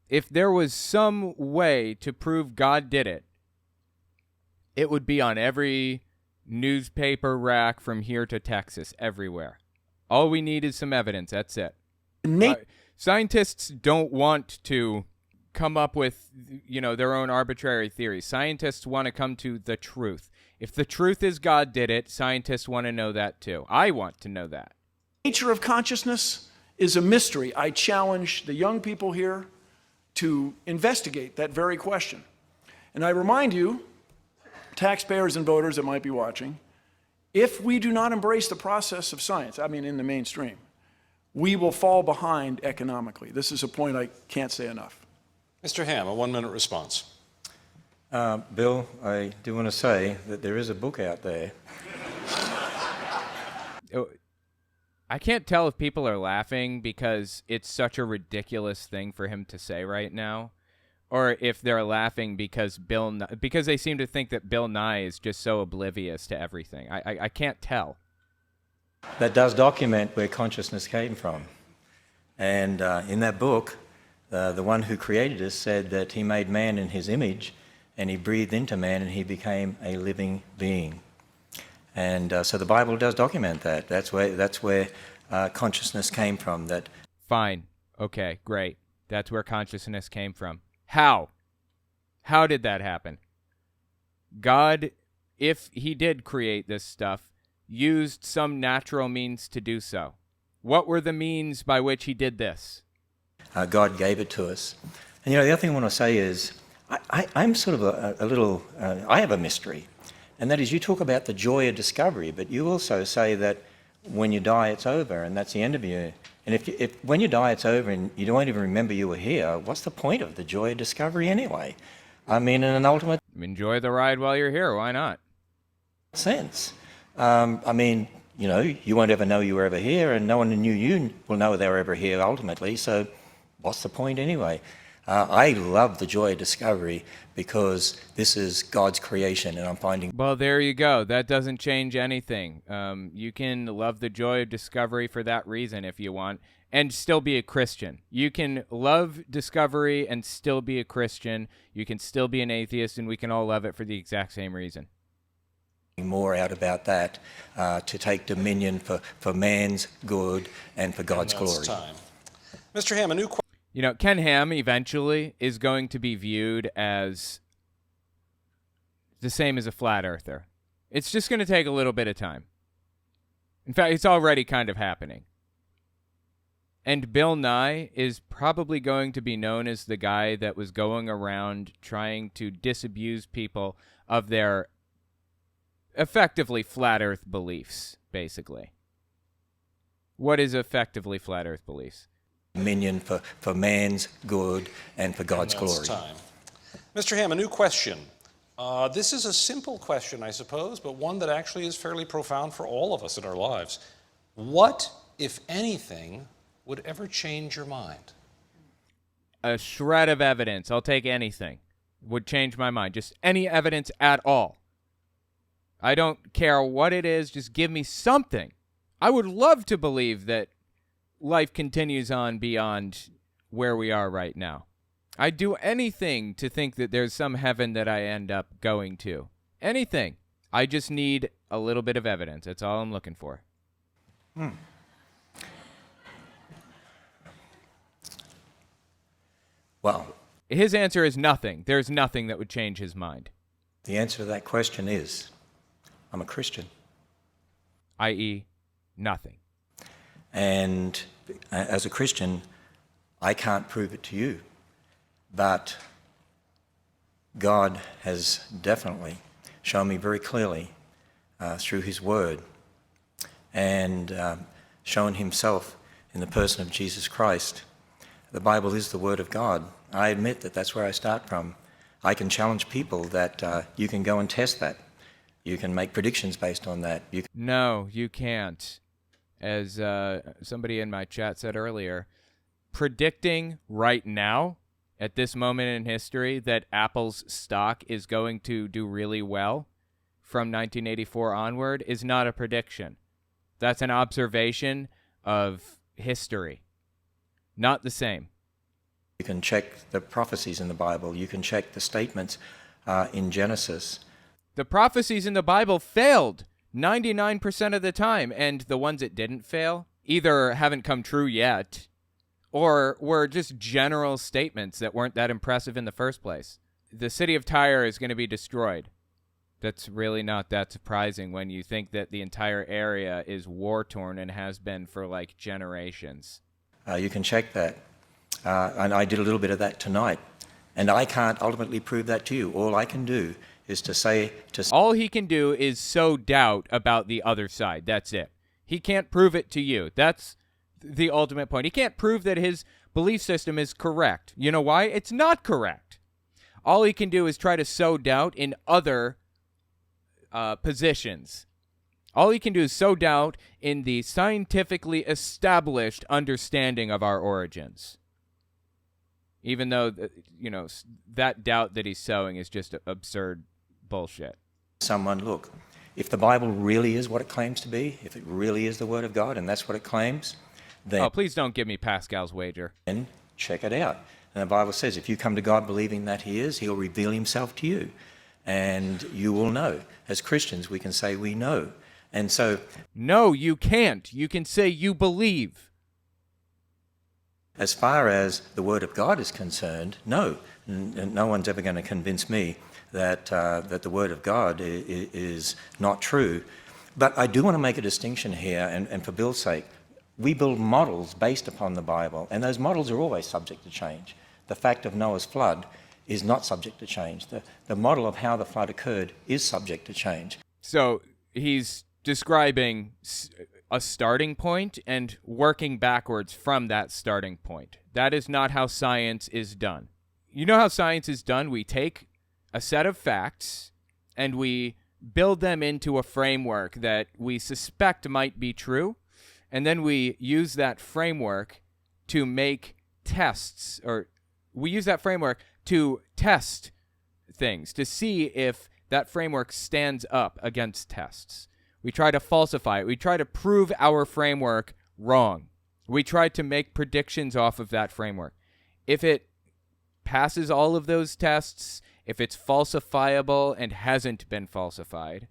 S1: If there was some way to prove God did it, it would be on every newspaper rack from here to Texas, everywhere. All we need is some evidence. That's it. Scientists don't want to come up with, their own arbitrary theories. Scientists want to come to the truth. If the truth is God did it, scientists want to know that too. I want to know that.
S4: The nature of consciousness is a mystery. I challenge the young people here to investigate that very question. And I remind you, taxpayers and voters that might be watching, if we do not embrace the process of science, in the mainstream, we will fall behind economically. This is a point I can't say enough.
S2: Mr. Hamm, a 1-minute response.
S3: Bill, I do want to say that there is a book out there.
S1: I can't tell if people are laughing because it's such a ridiculous thing for him to say right now, or if they're laughing because they seem to think that Bill Nye is just so oblivious to everything. I can't tell.
S3: That does document where consciousness came from. And in that book, the one who created us said that he made man in his image, and he breathed into man, and he became a living being. And so the Bible does document that. That's where consciousness came from. That.
S1: Fine. Okay, great. That's where consciousness came from. How? How did that happen? God, if he did create this stuff, used some natural means to do so. What were the means by which he did this?
S3: God gave it to us. And the other thing I want to say is, I'm sort of a little, I have a mystery. And that is, you talk about the joy of discovery, but you also say that when you die, it's over, and that's the end of you. And if when you die, it's over, and you don't even remember you were here, what's the point of the joy of discovery anyway? In an ultimate
S1: enjoy the ride while you're here. Why not?
S3: sense. You won't ever know you were ever here, and no one who knew you will know they were ever here ultimately, so what's the point anyway? I love the joy of discovery because this is God's creation, and I'm finding...
S1: Well, there you go. That doesn't change anything. You can love the joy of discovery for that reason if you want, and still be a Christian. You can love discovery and still be a Christian. You can still be an atheist, and we can all love it for the exact same reason.
S3: More out about that, to take dominion for man's good and for God's glory.
S2: Time. Mr. Hamm, a new question.
S1: Ken Ham eventually is going to be viewed as the same as a flat earther. It's just going to take a little bit of time. In fact, it's already kind of happening. And Bill Nye is probably going to be known as the guy that was going around trying to disabuse people of their effectively flat earth beliefs, basically. What is effectively flat earth beliefs?
S3: Dominion for man's good and for God's glory.
S2: Time. Mr. Hamm, a new question. This is a simple question, I suppose, but one that actually is fairly profound for all of us in our lives. What if anything, would ever change your mind?
S1: A shred of evidence, I'll take anything, would change my mind. Just any evidence at all. I don't care what it is, just give me something. I would love to believe that life continues on beyond where we are right now. I'd do anything to think that there's some heaven that I end up going to. Anything. I just need a little bit of evidence. That's all I'm looking for.
S3: Well,
S1: His answer is nothing. There's nothing that would change his mind.
S3: the answer to that question is, I'm a Christian.
S1: I.e., nothing.
S3: And as a Christian, I can't prove it to you. But God has definitely shown me very clearly through his word and shown himself in the person of Jesus Christ. The Bible is the word of God. I admit that that's where I start from. I can challenge people that you can go and test that. You can make predictions based on that.
S1: No, you can't. As somebody in my chat said earlier, predicting right now, at this moment in history, that Apple's stock is going to do really well from 1984 onward is not a prediction. That's an observation of history. Not the same.
S3: You can check the prophecies in the Bible. You can check the statements in Genesis.
S1: The prophecies in the Bible failed 99% of the time, and the ones that didn't fail either haven't come true yet or were just general statements that weren't that impressive in the first place. The city of Tyre is going to be destroyed. That's really not that surprising when you think that the entire area is war-torn and has been for like generations.
S3: You can check that. And I did a little bit of that tonight. And I can't ultimately prove that to you. All I can do is to say...
S1: All he can do is sow doubt about the other side. That's it. He can't prove it to you. That's the ultimate point. He can't prove that his belief system is correct. You know why? It's not correct. All he can do is try to sow doubt in other positions. All he can do is sow doubt in the scientifically established understanding of our origins. Even though, that doubt that he's sowing is just absurd bullshit.
S3: Someone, look, if the Bible really is what it claims to be, if it really is the Word of God and that's what it claims, then...
S1: Oh, please don't give me Pascal's wager.
S3: Then check it out. And the Bible says if you come to God believing that he is, he'll reveal himself to you. And you will know. As Christians, we can say we know. And so...
S1: No, you can't. You can say you believe.
S3: As far as the Word of God is concerned, no. No one's ever going to convince me that the Word of God is not true. But I do want to make a distinction here, and for Bill's sake, we build models based upon the Bible, and those models are always subject to change. The fact of Noah's flood is not subject to change. The model of how the flood occurred is subject to change.
S1: So he's describing a starting point and working backwards from that starting point. That is not how science is done. You know how science is done? We take a set of facts and we build them into a framework that we suspect might be true, and then we use that framework to make tests, or we use that framework to test things, to see if that framework stands up against tests. We try to falsify it. We try to prove our framework wrong. We try to make predictions off of that framework. If it passes all of those tests, if it's falsifiable and hasn't been falsified,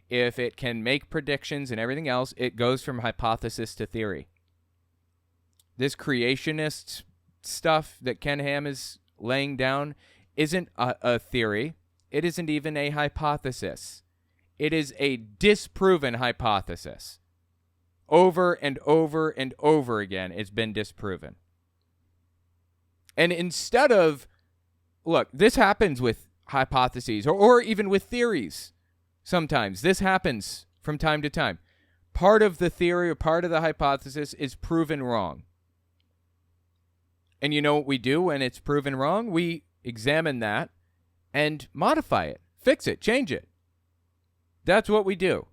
S1: if it can make predictions and everything else, it goes from hypothesis to theory. This creationist stuff that Ken Ham is laying down isn't a theory. It isn't even a hypothesis. It is a disproven hypothesis. Over and over and over again, it's been disproven. And instead of, look, this happens with hypotheses or even with theories. Sometimes this happens from time to time. Part of the theory or part of the hypothesis is proven wrong. And you know what we do when it's proven wrong? We examine that and modify it, fix it, change it. That's what we do.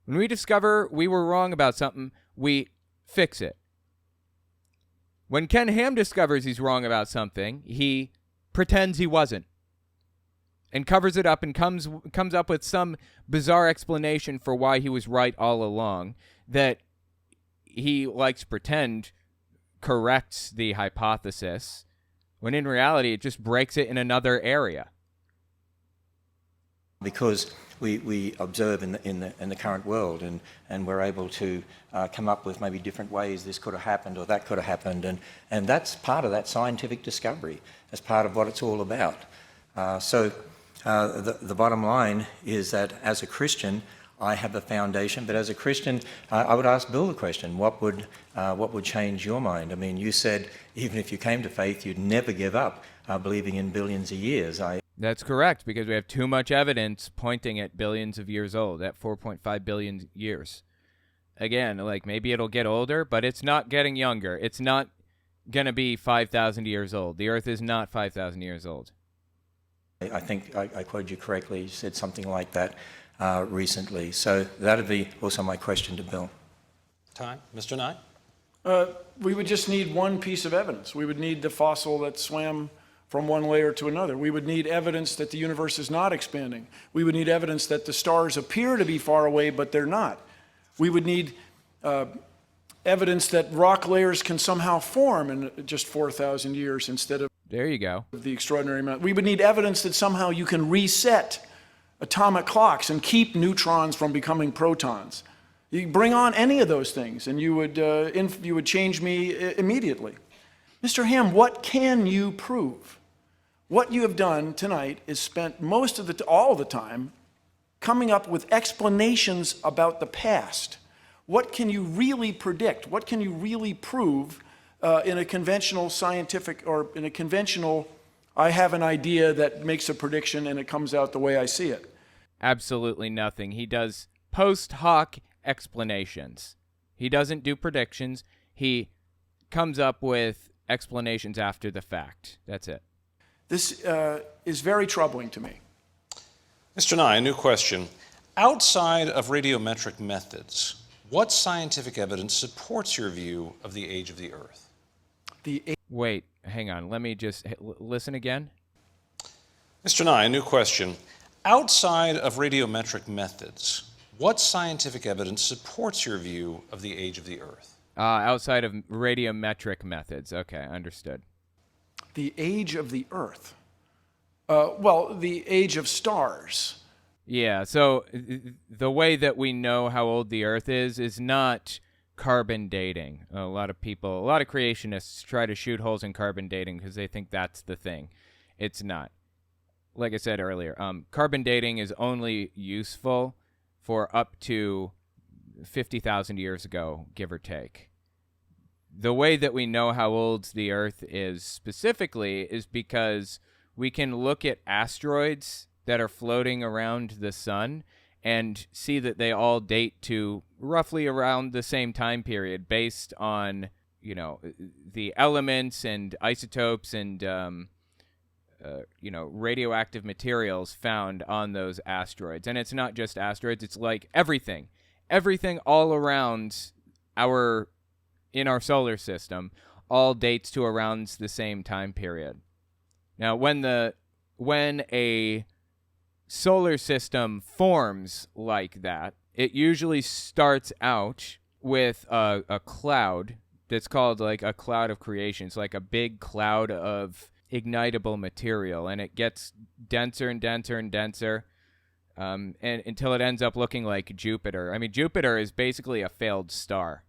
S1: When we discover we were wrong about something, we fix it. When Ken Ham discovers he's wrong about something, he pretends he wasn't and covers it up and comes up with some bizarre explanation for why he was right all along that he likes to pretend corrects the hypothesis, when in reality it just breaks it in another area.
S3: Because we observe in the current world, and we're able to come up with maybe different ways this could have happened or that could have happened, and that's part of that scientific discovery. That's part of what it's all about. So the bottom line is that as a Christian, I have a foundation, but as a Christian, I would ask Bill the question: what would change your mind? I mean, you said even if you came to faith, you'd never give up believing in billions of years.
S1: That's correct, because we have too much evidence pointing at billions of years old, at 4.5 billion years. Again, like, maybe it'll get older, but it's not getting younger. It's not going to be 5,000 years old. The Earth is not 5,000 years old.
S3: I think I quoted you correctly. You said something like that recently. So that would be also my question to Bill.
S2: Time. Mr. Nye?
S4: We would just need one piece of evidence. We would need the fossil that swam from one layer to another. We would need evidence that the universe is not expanding. We would need evidence that the stars appear to be far away, but they're not. We would need evidence that rock layers can somehow form in just 4,000 years instead of
S1: There you go.
S4: the extraordinary amount. We would need evidence that somehow you can reset atomic clocks and keep neutrons from becoming protons. You bring on any of those things, and you would change me immediately. Mr. Hamm, what can you prove? What you have done tonight is spent all the time coming up with explanations about the past. What can you really predict? What can you really prove in a conventional scientific, or in a conventional, I have an idea that makes a prediction and it comes out the way I see it?
S1: Absolutely nothing. He does post hoc explanations. He doesn't do predictions. He comes up with explanations after the fact. That's it.
S4: This is very troubling to me.
S2: Mr. Nye, a new question. Outside of radiometric methods, what scientific evidence supports your view of the age of the Earth?
S1: Wait, hang on. Let me just listen again.
S2: Mr. Nye, a new question. Outside of radiometric methods, what scientific evidence supports your view of the age of the Earth?
S1: Outside of radiometric methods. Okay, understood.
S4: The age of the Earth. Well, the age of stars.
S1: Yeah, so the way that we know how old the Earth is not carbon dating. A lot of creationists try to shoot holes in carbon dating because they think that's the thing. It's not. Like I said earlier, carbon dating is only useful for up to 50,000 years ago, give or take. The way that we know how old the Earth is specifically is because we can look at asteroids that are floating around the sun and see that they all date to roughly around the same time period based on, the elements and isotopes and, radioactive materials found on those asteroids. And it's not just asteroids, it's like everything all around in our solar system all dates to around the same time period. Now, when a solar system forms like that, it usually starts out with a cloud that's called like a cloud of creation. It's like a big cloud of ignitable material, and it gets denser and denser and denser, and until it ends up looking like Jupiter. I mean, Jupiter is basically a failed star.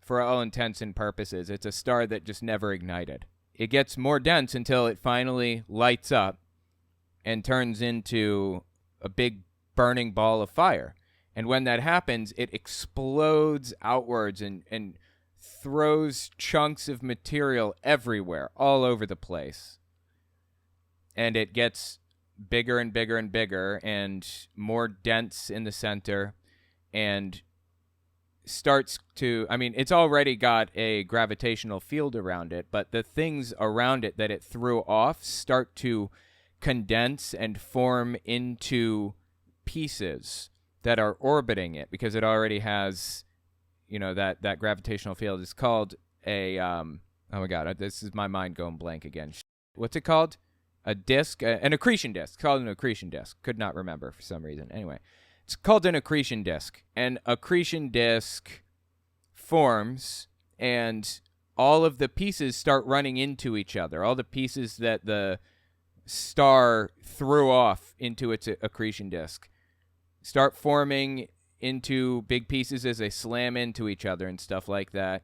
S1: For all intents and purposes, it's a star that just never ignited. It gets more dense until it finally lights up and turns into a big burning ball of fire. And when that happens, it explodes outwards and throws chunks of material everywhere, all over the place. And it gets bigger and bigger and bigger and more dense in the center, and starts to, it's already got a gravitational field around it, but the things around it that it threw off start to condense and form into pieces that are orbiting it because it already has, that gravitational field is called a, oh my God, this is my mind going blank again. What's it called? A disk, an accretion disk. It's called an accretion disk. Could not remember for some reason. Anyway, it's called an accretion disk. An accretion disk forms, and all of the pieces start running into each other. All the pieces that the star threw off into its accretion disk start forming into big pieces as they slam into each other and stuff like that.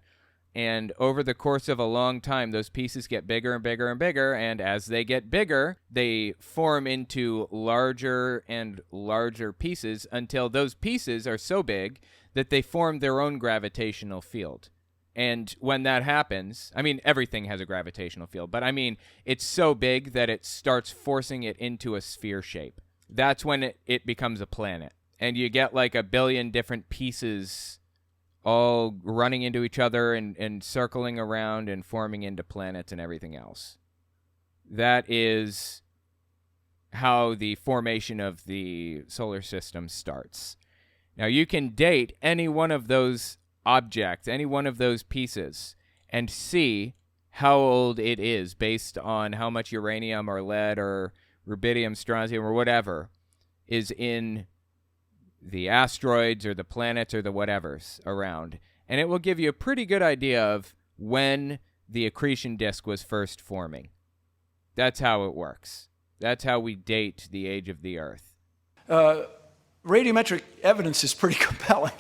S1: And over the course of a long time, those pieces get bigger and bigger and bigger. And as they get bigger, they form into larger and larger pieces until those pieces are so big that they form their own gravitational field. And when that happens, I mean, everything has a gravitational field, but I mean, it's so big that it starts forcing it into a sphere shape. That's when it becomes a planet. And you get like a billion different pieces all running into each other and circling around and forming into planets and everything else. That is how the formation of the solar system starts. Now, you can date any one of those objects, any one of those pieces, and see how old it is based on how much uranium or lead or rubidium, strontium, or whatever is in the asteroids or the planets or the whatevers around. And it will give you a pretty good idea of when the accretion disk was first forming. That's how it works. That's how we date the age of the Earth.
S4: Radiometric evidence is pretty compelling.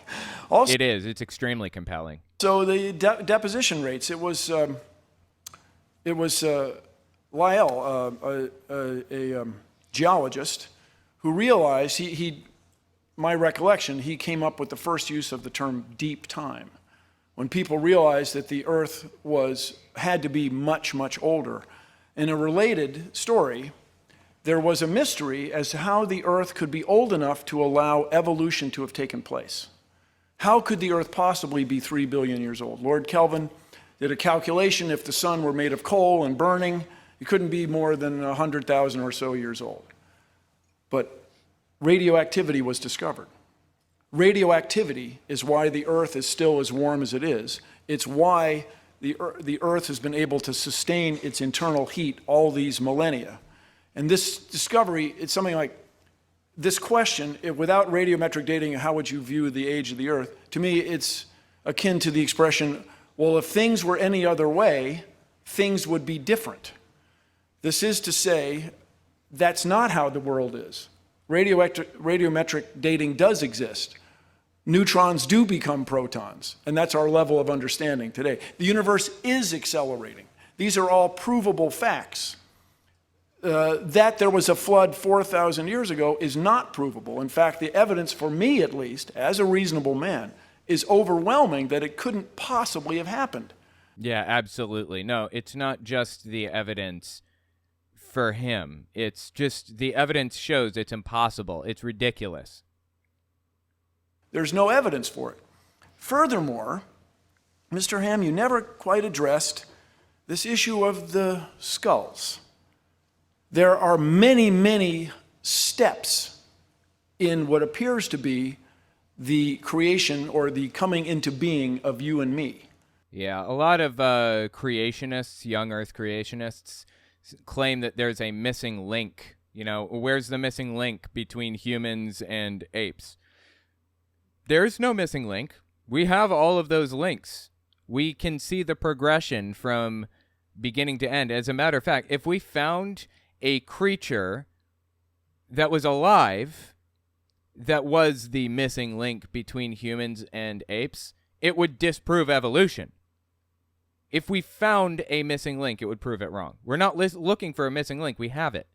S4: Also,
S1: It is. It's extremely compelling.
S4: so the deposition rates, it was Lyell, a geologist, who realized, my recollection, he came up with the first use of the term deep time, when people realized that the Earth had to be much, much older. In a related story, there was a mystery as to how the Earth could be old enough to allow evolution to have taken place. How could the Earth possibly be 3 billion years old? Lord Kelvin did a calculation. If the sun were made of coal and burning, it couldn't be more than 100,000 or so years old. But radioactivity was discovered. Radioactivity is why the Earth is still as warm as it is. It's why the Earth has been able to sustain its internal heat all these millennia. And this discovery, it's something like this question, without radiometric dating, how would you view the age of the Earth? To me, it's akin to the expression, well, if things were any other way, things would be different. This is to say, that's not how the world is. Radiometric dating does exist. Neutrons do become protons, and that's our level of understanding today. The universe is accelerating. These are all provable facts. That there was a flood 4,000 years ago is not provable. In fact, the evidence, for me at least, as a reasonable man, is overwhelming that it couldn't possibly have happened.
S1: Yeah, absolutely. No, it's not just the evidence for him. It's just the evidence shows it's impossible. It's ridiculous.
S4: There's no evidence for it. Furthermore, Mr. Hamm, you never quite addressed this issue of the skulls. There are many, many steps in what appears to be the creation or the coming into being of you and me.
S1: Yeah, a lot of creationists, young Earth creationists, claim that there's a missing link. You know, where's the missing link between humans and apes? There's no missing link. We have all of those links. We can see the progression from beginning to end. As a matter of fact, if we found a creature that was alive that was the missing link between humans and apes, it would disprove evolution. If we found a missing link, it would prove it wrong. We're not looking for a missing link. We have it.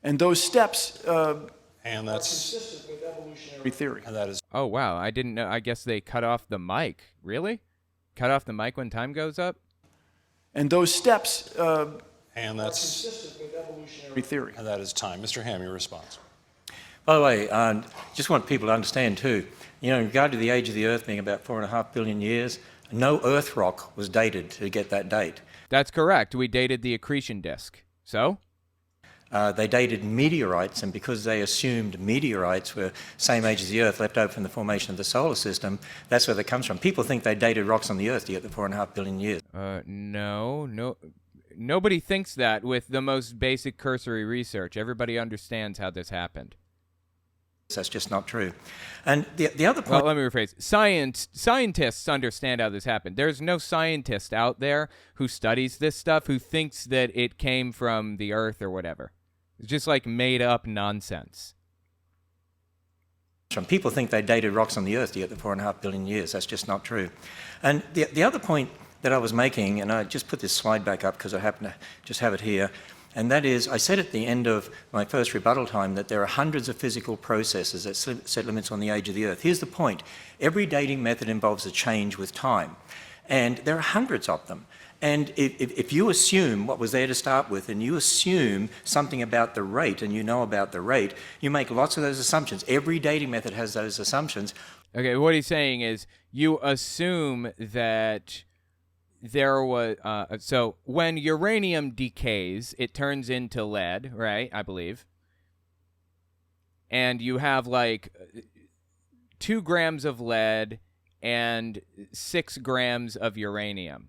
S4: And those steps
S2: And that's
S4: consistent with evolutionary theory.
S2: and that is
S1: Oh, wow. I didn't know. I guess they cut off the mic. Really? Cut off the mic when time goes up?
S4: And those steps
S2: and that's
S4: consistent with evolutionary theory.
S2: and that is time. Mr. Hamm, your response.
S3: By the way, just want people to understand too, you know, in regard to the age of the Earth being about 4.5 billion years, no Earth rock was dated to get that date.
S1: That's correct. We dated the accretion disk. So?
S3: They dated meteorites, and because they assumed meteorites were same age as the Earth, left over from the formation of the solar system, that's where that comes from. People think they dated rocks on the Earth to get the 4.5 billion years.
S1: No. Nobody thinks that with the most basic cursory research. Everybody understands how this happened.
S3: That's just not true. And the other point...
S1: Well, let me rephrase. Scientists understand how this happened. There's no scientist out there who studies this stuff who thinks that it came from the Earth or whatever. It's just like made-up nonsense.
S3: People think they dated rocks on the Earth to get the 4.5 billion years. That's just not true. And the other point that I was making, and I just put this slide back up because I happen to just have it here, and that is, I said at the end of my first rebuttal time that there are hundreds of physical processes that set limits on the age of the Earth. Here's the point. Every dating method involves a change with time, and there are hundreds of them. And if you assume what was there to start with, and you assume something about the rate, and you know about the rate, you make lots of those assumptions. Every dating method has those assumptions.
S1: Okay, what he's saying is you assume that there was so when uranium decays, it turns into lead, right? I believe. And you have like 2 grams of lead and 6 grams of uranium.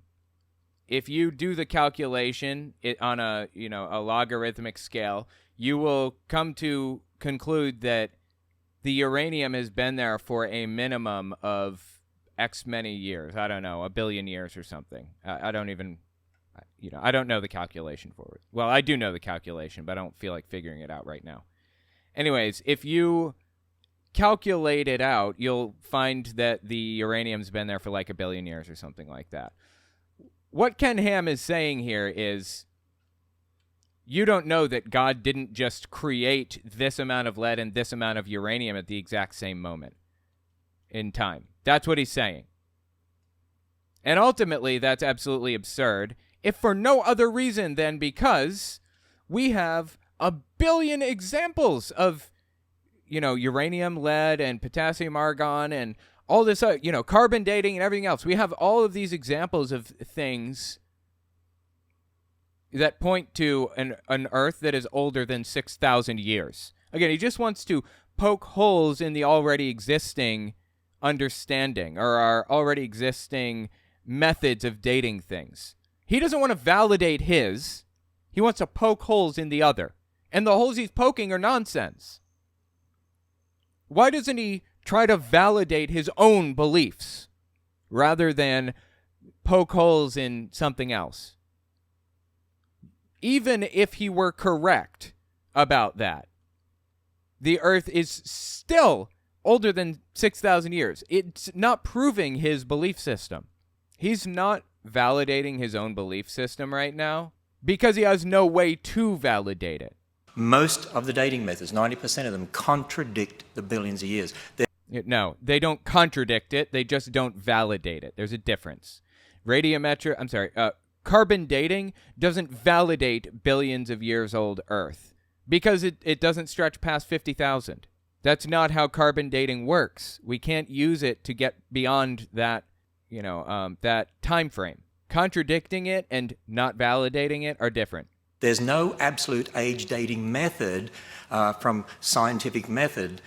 S1: If you do the calculation on a logarithmic scale, you will come to conclude that the uranium has been there for a minimum of X many years. I don't know, 1 billion years or something. I don't even, I don't know the calculation for it. Well, I do know the calculation, but I don't feel like figuring it out right now. Anyways, if you calculate it out, you'll find that the uranium's been there for like 1 billion years or something like that. What Ken Ham is saying here is you don't know that God didn't just create this amount of lead and this amount of uranium at the exact same moment in time. That's what he's saying. And ultimately, that's absolutely absurd, if for no other reason than because we have 1 billion examples of, uranium, lead, and potassium argon, and all this, carbon dating and everything else. We have all of these examples of things that point to an Earth that is older than 6,000 years. Again, he just wants to poke holes in the already existing understanding or our already existing methods of dating things. He doesn't want to validate his. He wants to poke holes in the other. And the holes he's poking are nonsense. Why doesn't he try to validate his own beliefs rather than poke holes in something else? Even if he were correct about that, the Earth is still older than 6,000 years. It's not proving his belief system. He's not validating his own belief system right now because he has no way to validate it.
S3: Most of the dating methods, 90% of them, contradict the billions of years.
S1: No, they don't contradict it. They just don't validate it. There's a difference. Carbon dating doesn't validate billions of years old Earth because it doesn't stretch past 50,000. That's not how carbon dating works. We can't use it to get beyond that, that time frame. Contradicting it and not validating it are different.
S3: There's no absolute age dating method from scientific method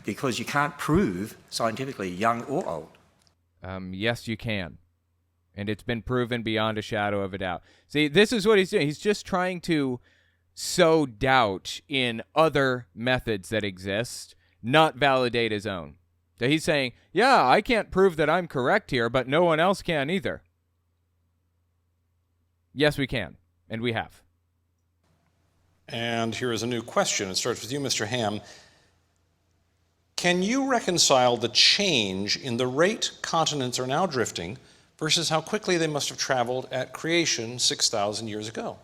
S3: because you can't prove scientifically young or old.
S1: Yes, you can. And it's been proven beyond a shadow of a doubt. See, this is what he's doing. He's just trying to sow doubt in other methods that exist, not validate his own. So he's saying, yeah, I can't prove that I'm correct here, but no one else can either. Yes, we can. And we have.
S2: And here is a new question. It starts with you, Mr. Hamm. Can you reconcile the change in the rate continents are now drifting versus how quickly they must have traveled at creation 6,000 years ago?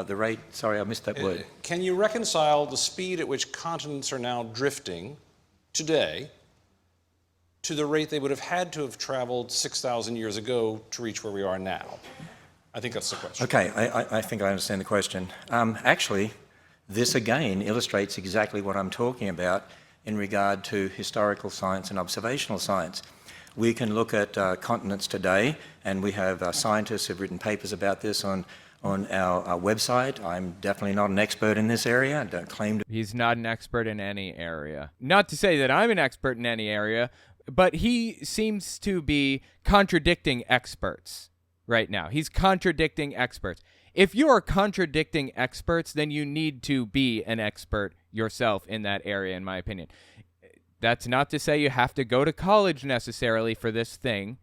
S3: The rate, sorry, I missed that word.
S2: Can you reconcile the speed at which continents are now drifting today to the rate they would have had to have traveled 6,000 years ago to reach where we are now? I think that's the question.
S3: Okay, I think I understand the question. Actually, this again illustrates exactly what I'm talking about in regard to historical science and observational science. We can look at continents today, and we have scientists who've written papers about this on on our website. I'm definitely not an expert in this area. I don't claim to.
S1: He's not an expert in any area. Not to say that I'm an expert in any area, but he seems to be contradicting experts right now. He's contradicting experts. If you are contradicting experts, then you need to be an expert yourself in that area, in my opinion. That's not to say you have to go to college necessarily for this thing.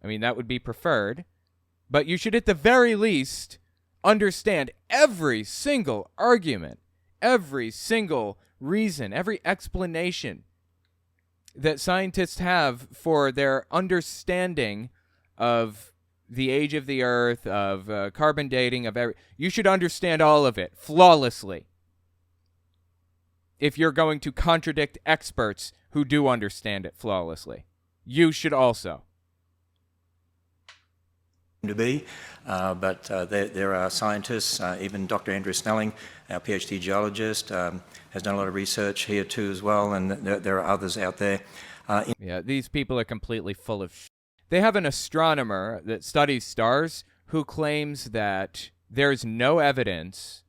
S1: I mean, that would be preferred. But you should at the very least understand every single argument, every single reason, every explanation that scientists have for their understanding of the age of the Earth, of carbon dating, you should understand all of it flawlessly if you're going to contradict experts who do understand it flawlessly. You should also.
S3: To be, but there are scientists, even Dr. Andrew Snelling, our PhD geologist, has done a lot of research here too as well, and there are others out there.
S1: Yeah, these people are completely full of shit. They have an astronomer that studies stars who claims that there's no evidence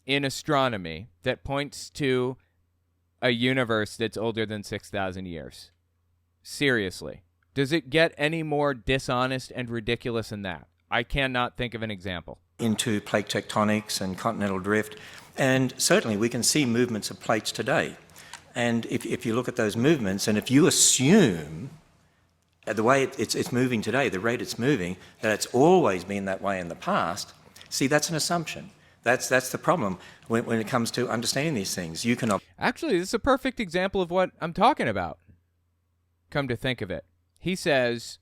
S1: in astronomy that points to a universe that's older than 6,000 years. Seriously. Does it get any more dishonest and ridiculous than that? I cannot think of an example.
S3: Into plate tectonics and continental drift, and certainly we can see movements of plates today. And if you look at those movements, and if you assume the way it's moving today, the rate it's moving, that it's always been that way in the past, see, that's an assumption. That's the problem when it comes to understanding these things. You can
S1: Actually, this is a perfect example of what I'm talking about. Come to think of it. He says,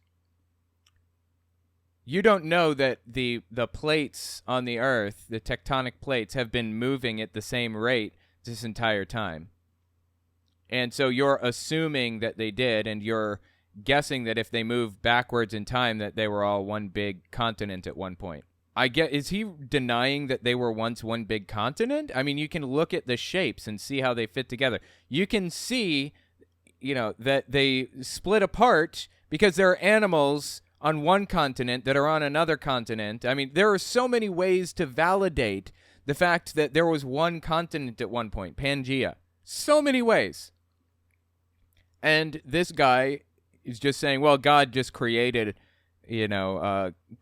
S1: you don't know that the plates on the Earth, the tectonic plates, have been moving at the same rate this entire time. And so you're assuming that they did, and you're guessing that if they moved backwards in time, that they were all one big continent at one point. Is he denying that they were once one big continent? I mean, you can look at the shapes and see how they fit together. You can see, that they split apart because there are animals on one continent that are on another continent. I mean, there are so many ways to validate the fact that there was one continent at one point, Pangea. So many ways. And this guy is just saying, well, God just created,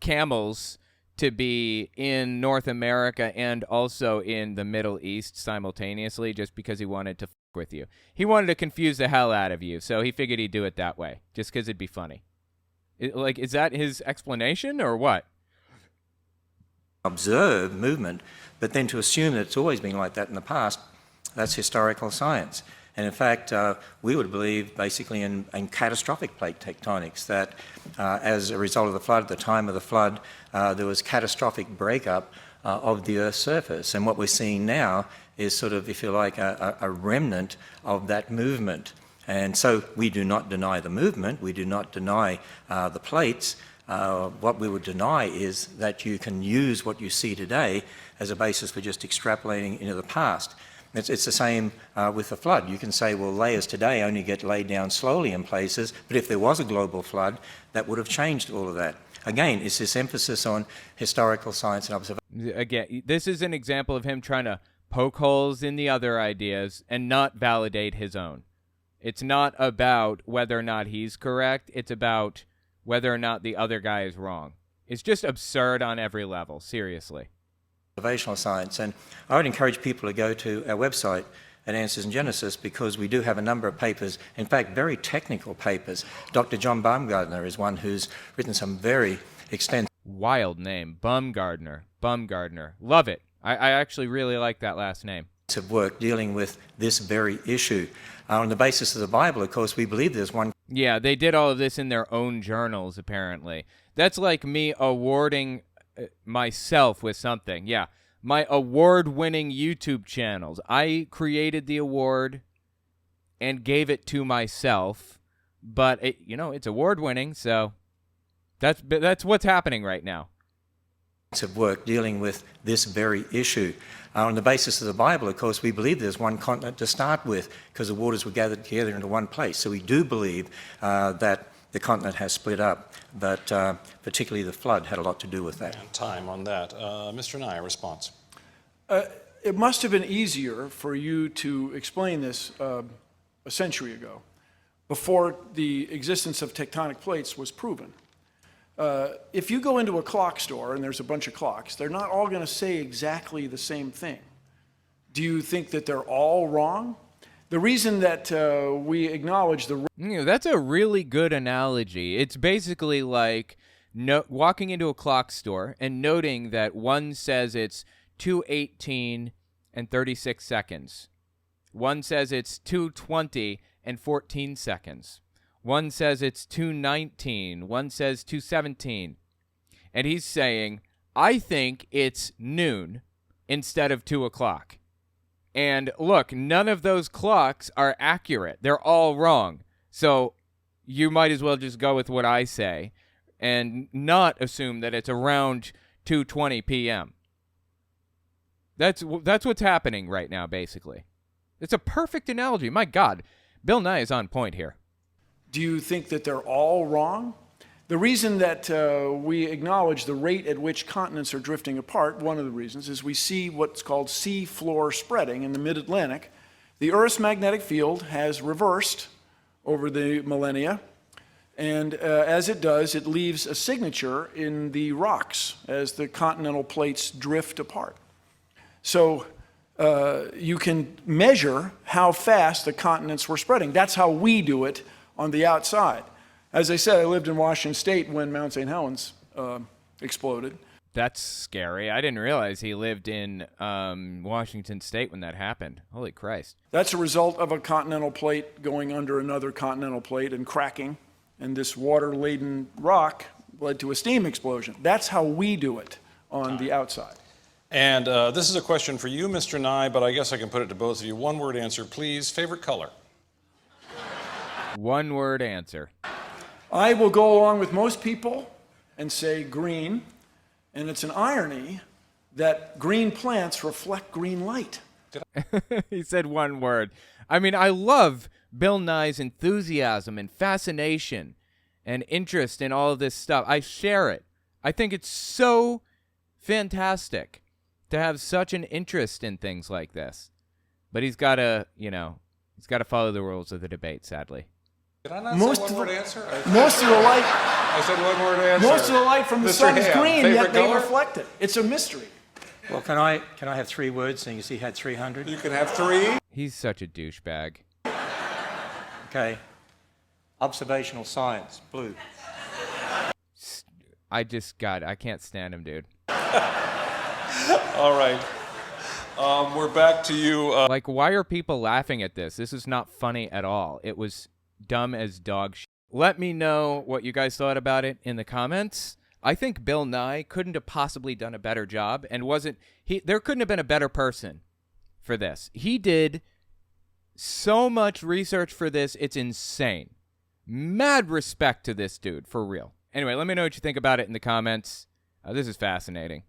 S1: camels to be in North America and also in the Middle East simultaneously just because he wanted to f*** with you. He wanted to confuse the hell out of you, so he figured he'd do it that way, just because it'd be funny. Is that his explanation or what?
S3: observe movement, but then to assume that it's always been like that in the past, that's historical science. And in fact, we would believe basically in catastrophic plate tectonics, that as a result of the flood, at the time of the flood, there was catastrophic breakup of the Earth's surface. And what we're seeing now is sort of, if you like, a remnant of that movement. And so we do not deny the movement, we do not deny the plates. What we would deny is that you can use what you see today as a basis for just extrapolating into the past. It's the same with the flood. You can say, well, layers today only get laid down slowly in places, but if there was a global flood, that would have changed all of that. Again, it's this emphasis on historical science and observation.
S1: Again, this is an example of him trying to poke holes in the other ideas and not validate his own. It's not about whether or not he's correct. It's about whether or not the other guy is wrong. It's just absurd on every level, seriously.
S3: Observational science, and I would encourage people to go to our website at Answers in Genesis, because we do have a number of papers, in fact very technical papers. Dr. John Baumgartner is one who's written some very extensive...
S1: Wild name, Baumgartner. Love it. I actually really like that last name.
S3: ...of work dealing with this very issue. On the basis of the Bible, of course, we believe there's one...
S1: Yeah, they did all of this in their own journals, apparently. That's like me awarding myself with something. Yeah, my award-winning YouTube channels. I created the award and gave it to myself, but it's award-winning, so that's what's happening right now.
S3: ...of work dealing with this very issue. On the basis of the Bible, of course, we believe there's one continent to start with, because the waters were gathered together into one place. So we do believe that the continent has split up, but particularly the flood had a lot to do with that.
S2: And time on that. Mr. Nye, a response.
S4: It must have been easier for you to explain this a century ago, before the existence of tectonic plates was proven. If you go into a clock store and there's a bunch of clocks, they're not all going to say exactly the same thing. Do you think that they're all wrong? The reason that we acknowledge the...
S1: That's a really good analogy. It's basically like walking into a clock store and noting that one says it's 2:18 and 36 seconds. One says it's 2:20 and 14 seconds. One says it's 2:19. One says 2:17. And he's saying, I think it's noon instead of 2 o'clock. And look, none of those clocks are accurate. They're all wrong. So you might as well just go with what I say and not assume that it's around 2:20 p.m. That's what's happening right now, basically. It's a perfect analogy. My God, Bill Nye is on point here.
S4: Do you think that they're all wrong? The reason that we acknowledge the rate at which continents are drifting apart, one of the reasons, is we see what's called sea floor spreading in the mid-Atlantic. The Earth's magnetic field has reversed over the millennia, and as it does, it leaves a signature in the rocks as the continental plates drift apart. So you can measure how fast the continents were spreading. That's how we do it on the outside. As I said, I lived in Washington State when Mount St. Helens exploded.
S1: That's scary. I didn't realize he lived in Washington State when that happened. Holy Christ.
S4: That's a result of a continental plate going under another continental plate and cracking, and this water-laden rock led to a steam explosion. That's how we do it on the outside.
S2: And this is a question for you, Mr. Nye, but I guess I can put it to both of you. One-word answer, please. Favorite color?
S1: One-word answer.
S4: I will go along with most people and say green, and it's an irony that green plants reflect green light.
S1: He said one word. I mean, I love Bill Nye's enthusiasm and fascination and interest in all of this stuff. I share it. I think it's so fantastic to have such an interest in things like this. But he's got to, he's got to follow the rules of the debate, sadly.
S2: Did I not say one-word answer?
S4: Most of the light...
S2: I said one-word answer.
S4: Most of the light from the sun is green,
S2: favorite
S4: yet they
S2: color?
S4: reflect it. It's a mystery.
S3: Well, can I have 3 words, seeing as he had 300?
S2: You can have 3.
S1: He's such a douchebag.
S3: Okay. Observational science, blue.
S1: I can't stand him, dude.
S2: All right. We're back to you.
S1: Like, why are people laughing at this? This is not funny at all. It was dumb as dog shit. Let me know what you guys thought about it in the comments. I think Bill Nye couldn't have possibly done a better job, and there couldn't have been a better person for this. He did so much research for this, it's insane. Mad respect to this dude, for real. Anyway, let me know what you think about it in the comments. This is fascinating.